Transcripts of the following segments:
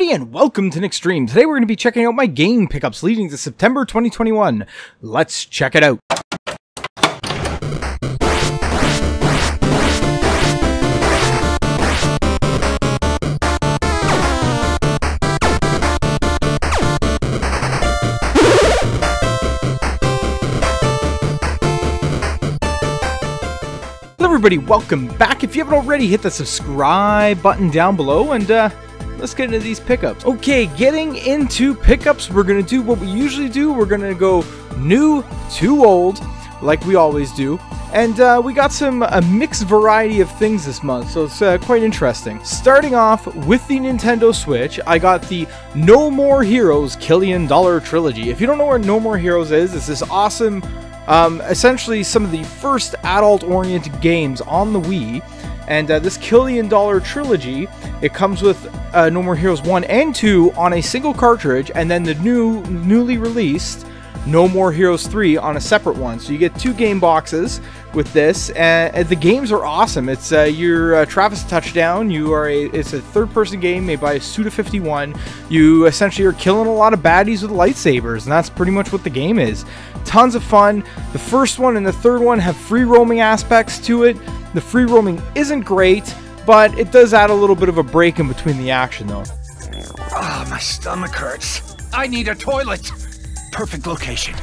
everybody, and welcome to Nick Stream. Today we're going to be checking out my game pickups leading to September 2021. Let's check it out. Hello everybody, welcome back. If you haven't already, hit the subscribe button down below and let's get into these pickups. Okay, getting into pickups, we're going to do what we usually do. We're going to go new to old, like we always do. And we got a mixed variety of things this month, so it's quite interesting. Starting off with the Nintendo Switch, I got the No More Heroes Killian Dollar Trilogy. If you don't know what No More Heroes is, it's this awesome, essentially some of the first adult-oriented games on the Wii. And this Killian Dollar Trilogy, it comes with No More Heroes 1 and 2 on a single cartridge, and then the newly released No More Heroes 3 on a separate one. So you get two game boxes with this, and the games are awesome. It's you're Travis Touchdown. It's a third-person game made by Suda51. You essentially are killing a lot of baddies with lightsabers, and that's pretty much what the game is. Tons of fun. The first one and the third one have free roaming aspects to it. The free roaming isn't great, but it does add a little bit of a break in between the action, though. Ah, my stomach hurts. I need a toilet. Perfect location.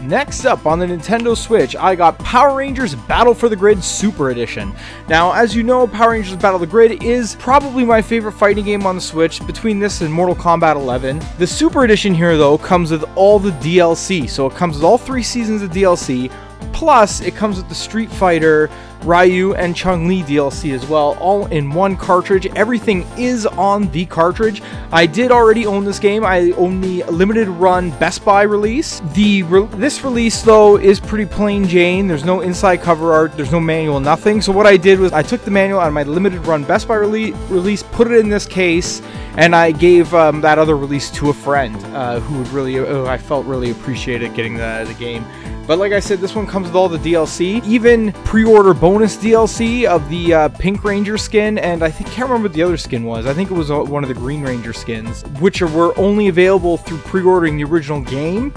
Next up on the Nintendo Switch, I got Power Rangers Battle for the Grid Super Edition. Now, as you know, Power Rangers Battle for the Grid is probably my favorite fighting game on the Switch, between this and Mortal Kombat 11. The Super Edition here, though, comes with all the DLC. So it comes with all 3 seasons of DLC, plus it comes with the Street Fighter, Ryu, and Chun-Li DLC as well, all in one cartridge. Everything is on the cartridge. I did already own this game. I own the limited run Best Buy release. This release, though, is pretty plain Jane. There's no inside cover art, there's no manual, nothing. So what I did was I took the manual out of my limited run Best Buy release, put it in this case, and I gave that other release to a friend who would really, I felt really appreciated getting the game. But like I said, this one comes with all the DLC, even pre-order bonus DLC of the Pink Ranger skin, and I can't remember what the other skin was. I think it was one of the Green Ranger skins, which were only available through pre-ordering the original game.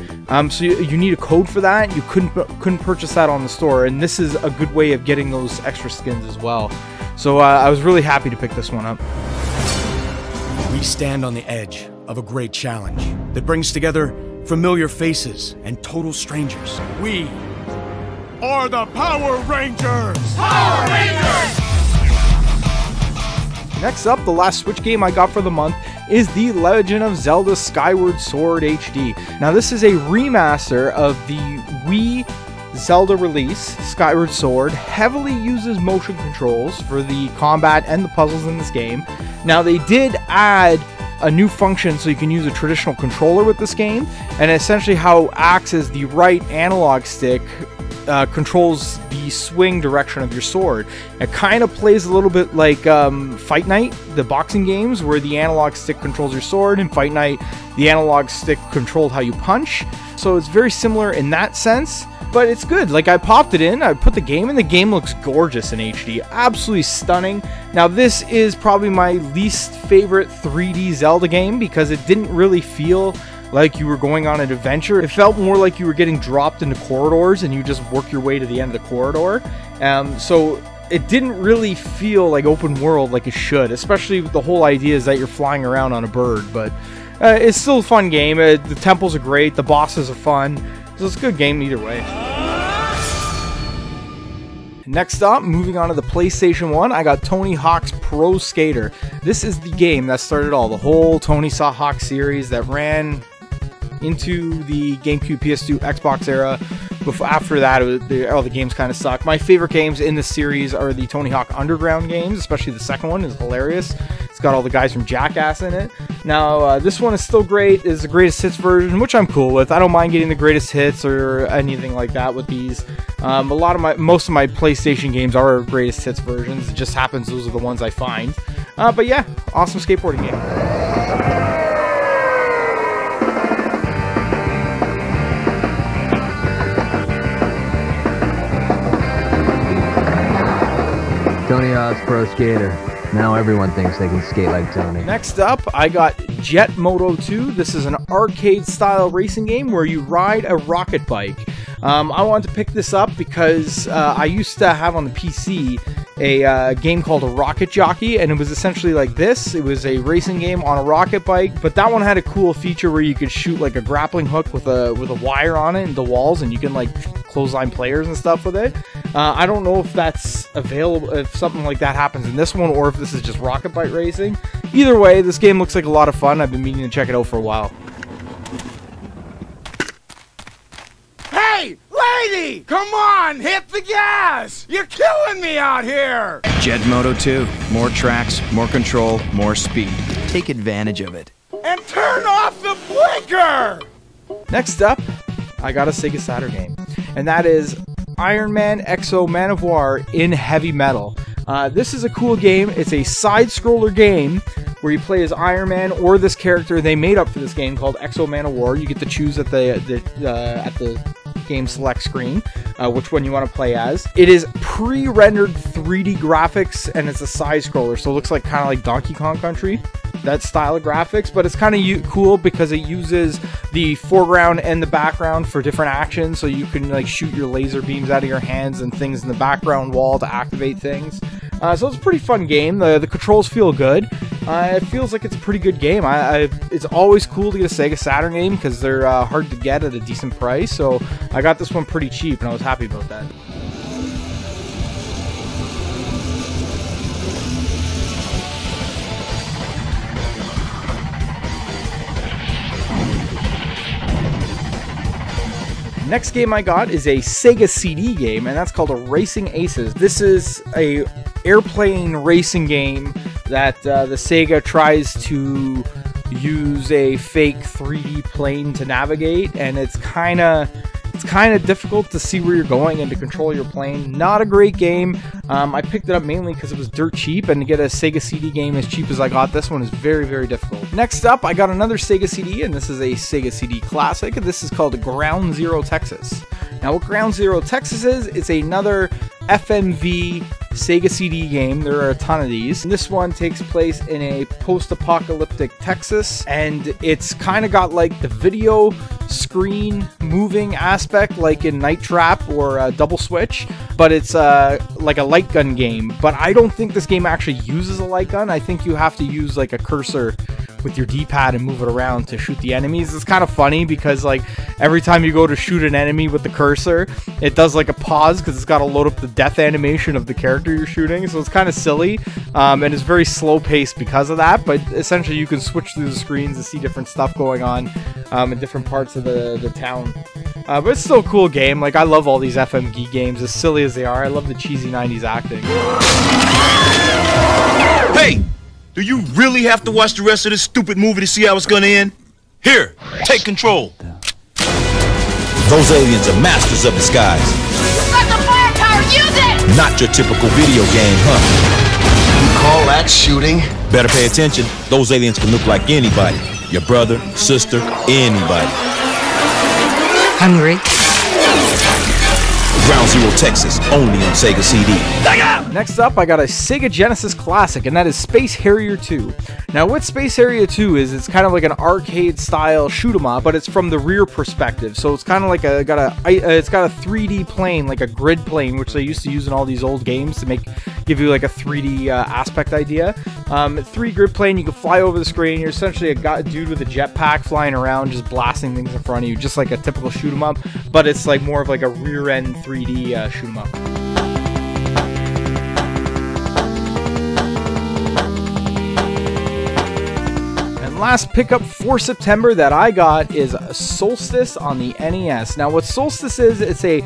So you need a code for that. You couldn't purchase that on the store, and this is a good way of getting those extra skins as well. So I was really happy to pick this one up. We stand on the edge of a great challenge that brings together familiar faces and total strangers. We are the Power Rangers! Power Rangers! Next up, the last Switch game I got for the month is The Legend of Zelda Skyward Sword HD. Now, this is a remaster of the Wii Zelda release, Skyward Sword. Heavily uses motion controls for the combat and the puzzles in this game. Now, they did add a new function so you can use a traditional controller with this game, and essentially how it acts as the right analog stick controls the swing direction of your sword. It kind of plays a little bit like Fight Night, the boxing games, where the analog stick controls your sword. In Fight Night, the analog stick controlled how you punch. So it's very similar in that sense, but it's good. Like, I popped it in, I put the game in, the game looks gorgeous in HD, absolutely stunning. Now, this is probably my least favorite 3D Zelda game because it didn't really feel like you were going on an adventure. It felt more like you were getting dropped into corridors and you just work your way to the end of the corridor. So it didn't really feel like open world like it should, especially the whole idea is that you're flying around on a bird. But it's still a fun game. The temples are great, the bosses are fun, so it's a good game either way. Next up, moving on to the PlayStation 1, I got Tony Hawk's Pro Skater. This is the game that started all, the whole Tony Hawk series that ran into the GameCube, PS2, Xbox era. After that, all the games kind of suck. My favorite games in this series are the Tony Hawk Underground games, especially the second one is hilarious. It's got all the guys from Jackass in it. Now, this one is still great. It's the greatest hits version, which I'm cool with. I don't mind getting the greatest hits or anything like that with these. Most of my PlayStation games are greatest hits versions. It just happens those are the ones I find. But yeah, awesome skateboarding game. Tony Hawk's Pro Skater. Now everyone thinks they can skate like Tony. Next up, I got Jet Moto 2. This is an arcade-style racing game where you ride a rocket bike. I wanted to pick this up because I used to have on the PC a game called a Rocket Jockey, and it was essentially like this. It was a racing game on a rocket bike, but that one had a cool feature where you could shoot like a grappling hook with a wire on it into walls, and you can like clothesline players and stuff with it. I don't know if that's available, if something like that happens in this one, or if this is just rocket bike racing. Either way, this game looks like a lot of fun. I've been meaning to check it out for a while. Hey, lady! Come on, hit the gas! You're killing me out here! Jet Moto 2. More tracks, more control, more speed. Take advantage of it. And turn off the blinker! Next up, I got a Sega Saturn game, and that is Iron Man Exo Manowar in heavy metal. This is a cool game. It's a side-scroller game where you play as Iron Man or this character they made up for this game called Exo Manowar. You get to choose at the game select screen which one you want to play as. It is pre-rendered 3D graphics, and it's a side-scroller, so it looks like kind of like Donkey Kong Country, that style of graphics, but it's kind of cool because it uses the foreground and the background for different actions, so you can like shoot your laser beams out of your hands and things in the background wall to activate things. So it's a pretty fun game. The controls feel good. It feels like it's a pretty good game. It's always cool to get a Sega Saturn game because they're hard to get at a decent price, so I got this one pretty cheap and I was happy about that. Next game I got is a Sega CD game, and that's called a Racing Aces. This is a airplane racing game that the Sega tries to use a fake 3D plane to navigate, and it's kind of difficult to see where you're going and to control your plane. Not a great game. I picked it up mainly because it was dirt cheap, and to get a Sega CD game as cheap as I got this one is very, very difficult. Next up, I got another Sega CD, and this is a Sega CD classic. This is called Ground Zero Texas. Now, what Ground Zero Texas is, it's another FMV Sega CD game. There are a ton of these. This one takes place in a post-apocalyptic Texas, and it's kind of got like the video screen moving aspect like in Night Trap or Double Switch, but it's like a light gun game. But I don't think this game actually uses a light gun. I think you have to use like a cursor with your D-pad and move it around to shoot the enemies. It's kind of funny because like every time you go to shoot an enemy with the cursor, it does like a pause because it's got to load up the death animation of the character you're shooting, so it's kind of silly, and it's very slow paced because of that. But essentially you can switch through the screens and see different stuff going on in different parts of the town. But it's still a cool game. Like, I love all these FMG games, as silly as they are. I love the cheesy 90s acting. Hey! Do you really have to watch the rest of this stupid movie to see how it's gonna end? Here, take control. Those aliens are masters of disguise. You got the firepower, use it! Not your typical video game, huh? You call that shooting? Better pay attention. Those aliens can look like anybody. Your brother, sister, anybody. Hungry? Ground Zero Texas, only on Sega CD. Next up, I got a Sega Genesis classic, and that is Space Harrier 2. Now, what Space Harrier 2 is, it's kind of like an arcade-style shoot-'em-up, but it's from the rear perspective. So it's kind of like it's got a 3D plane, like a grid plane, which they used to use in all these old games to give you like a 3D aspect idea. 3 grid plane, you can fly over the screen. You're essentially a dude with a jetpack flying around, just blasting things in front of you, just like a typical shoot-'em-up, but it's like more of like a rear-end 3D shoot-'em-up. Last pickup for September that I got is Solstice on the NES. Now, what Solstice is, it's a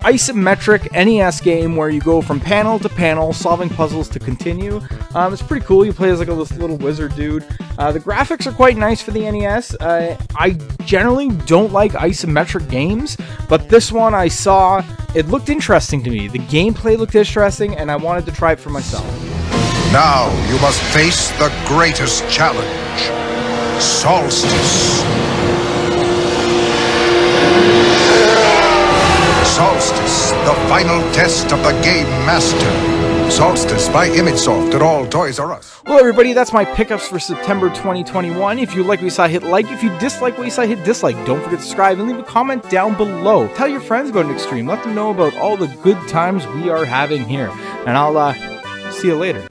isometric NES game where you go from panel to panel, solving puzzles to continue. It's pretty cool. You play as like this little wizard dude. The graphics are quite nice for the NES. I generally don't like isometric games, but this one I saw, it looked interesting to me. The gameplay looked interesting, and I wanted to try it for myself. Now you must face the greatest challenge. Solstice. Solstice, the final test of the Game Master. Solstice by ImageSoft at all Toys R Us. Well, everybody, that's my pickups for September 2021. If you like what you saw, hit like. If you dislike what you saw, hit dislike. Don't forget to subscribe and leave a comment down below. Tell your friends about Nick Stream. Let them know about all the good times we are having here. And I'll see you later.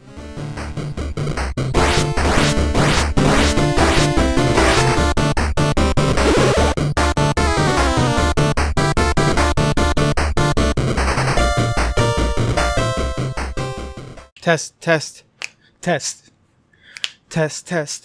Test, test, test, test, test.